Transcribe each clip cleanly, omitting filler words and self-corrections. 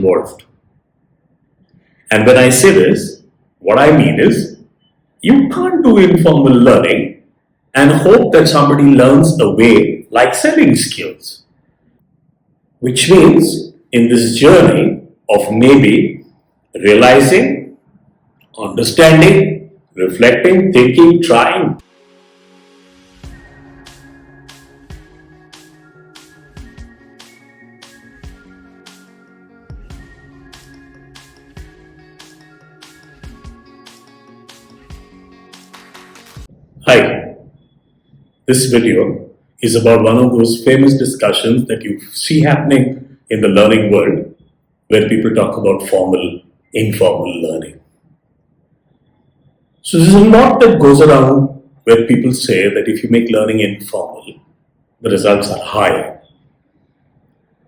involved. And when I say this, what I mean is you can't do informal learning and hope that somebody learns a way like selling skills. Which means in this journey of maybe realizing, understanding, reflecting, thinking, trying. Hi, this video is about one of those famous discussions that you see happening in the learning world where people talk about formal, informal learning. So there's a lot that goes around where people say that if you make learning informal, the results are higher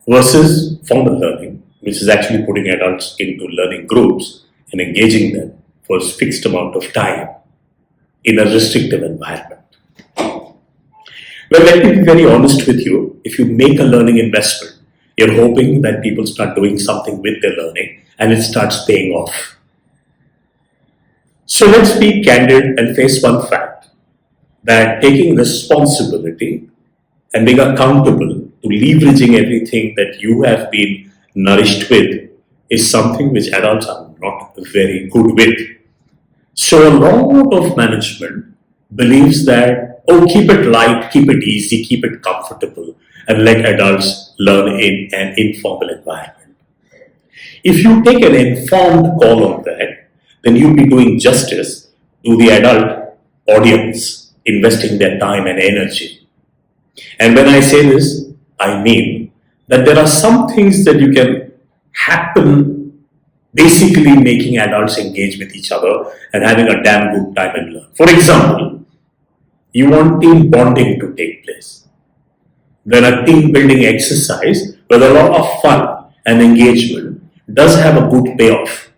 versus formal learning, which is actually putting adults into learning groups and engaging them for a fixed amount of time in a restrictive environment. Well, let me be very honest with you. If you make a learning investment, you're hoping that people start doing something with their learning and it starts paying off. So let's be candid and face one fact, that taking responsibility and being accountable to leveraging everything that you have been nourished with is something which adults are not very good with. So a lot of management believes that, keep it light, keep it easy, keep it comfortable, and let adults learn in an informal environment. If you take an informed call on that, then you'll be doing justice to the adult audience, investing their time and energy. And when I say this, I mean that there are some things that you can happen basically making adults engage with each other and having a damn good time and learn. For example, you want team bonding to take place. Then a team building exercise with a lot of fun and engagement does have a good payoff.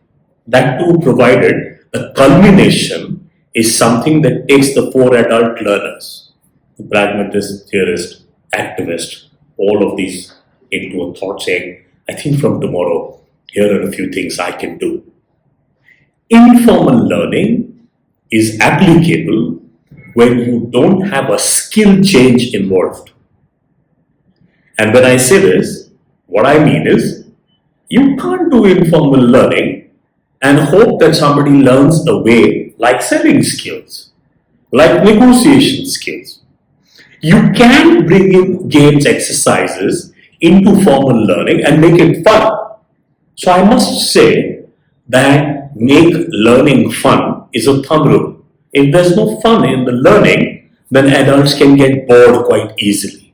That too provided the culmination is something that takes the four adult learners, the pragmatist, theorist, activist, all of these into a thought saying, I think from tomorrow, here are a few things I can do. Informal learning is applicable when you don't have a skill change involved. And when I say this, what I mean is you can't do informal learning and hope that somebody learns a way like selling skills, like negotiation skills. You can bring in games exercises into formal learning and make it fun. So I must say that make learning fun is a thumb rule. If there's no fun in the learning, then adults can get bored quite easily.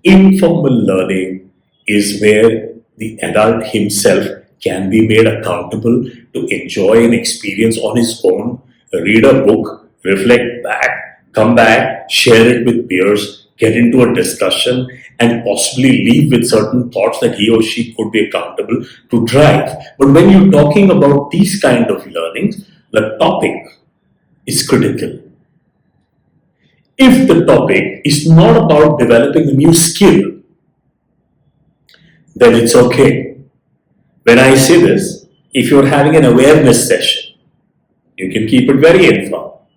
Informal learning is where the adult himself can be made accountable to enjoy an experience on his own, read a book, reflect back, come back, share it with peers, get into a discussion, and possibly leave with certain thoughts that he or she could be accountable to drive. But when you're talking about these kind of learnings, the topic is critical. If the topic is not about developing a new skill, then it's okay. When I say this, if you're having an awareness session, you can keep it very informal.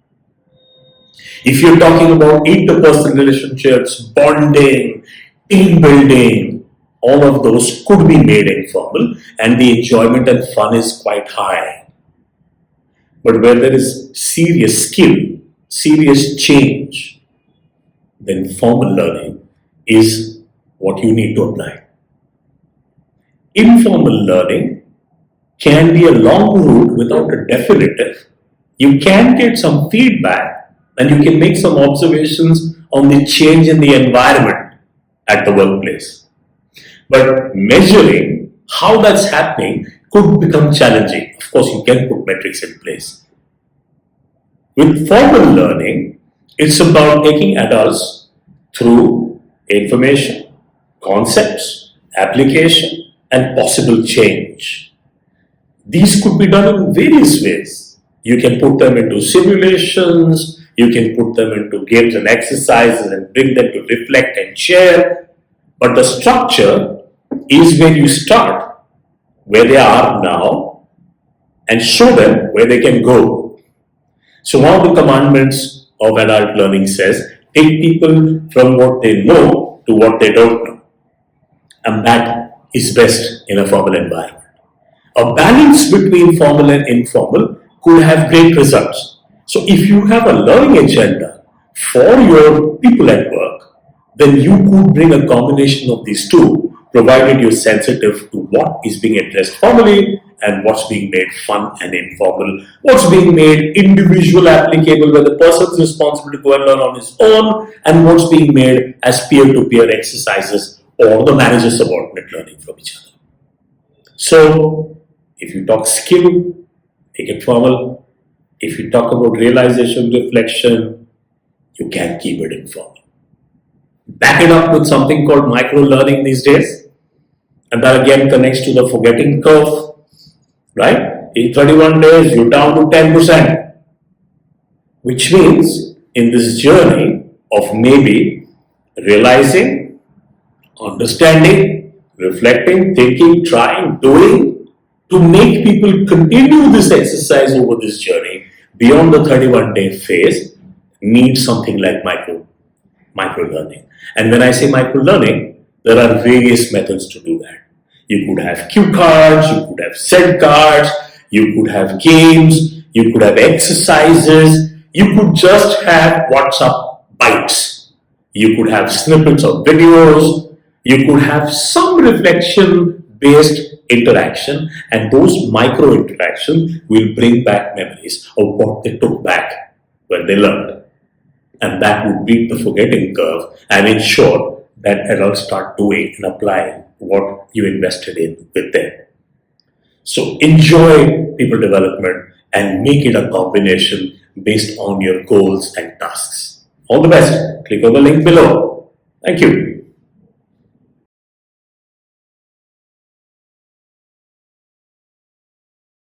If you're talking about interpersonal relationships, bonding, team building, all of those could be made informal and the enjoyment and fun is quite high. But where there is serious skill, serious change, then formal learning is what you need to apply. Informal learning can be a long route without a definitive. You can get some feedback and you can make some observations on the change in the environment at the workplace. But measuring how that's happening could become challenging. Of course, you can put metrics in place. With formal learning, it's about taking adults through information, concepts, application, and possible change. These could be done in various ways. You can put them into simulations, you can put them into games and exercises and bring them to reflect and share. But the structure is where you start, where they are now, and show them where they can go. So one of the commandments of adult learning says, take people from what they know to what they don't know. And that is best in a formal environment. A balance between formal and informal could have great results. So if you have a learning agenda for your people at work, then you could bring a combination of these two, provided you're sensitive to what is being addressed formally and what's being made fun and informal, what's being made individual applicable where the person's responsible to go and learn on his own, and what's being made as peer-to-peer exercises or the manager subordinate learning from each other. So if you talk skill, make it formal. If you talk about realization, reflection, you can keep it informal. Back it up with something called micro learning these days, and that again connects to the forgetting curve, right? In 31 days, you're down to 10%, which means in this journey of maybe realizing, understanding, reflecting, thinking, trying, doing, to make people continue this exercise over this journey beyond the 31-day phase, needs something like micro learning. And when I say micro learning, there are various methods to do that. You could have cue cards, you could have set cards, you could have games, you could have exercises, you could just have WhatsApp bites, you could have snippets of videos, you could have some reflection based interaction, and those micro interactions will bring back memories of what they took back when they learned. And that would beat the forgetting curve and ensure that adults start doing and applying what you invested in with them. So enjoy people development and make it a combination based on your goals and tasks. All the best. Click on the link below. Thank you.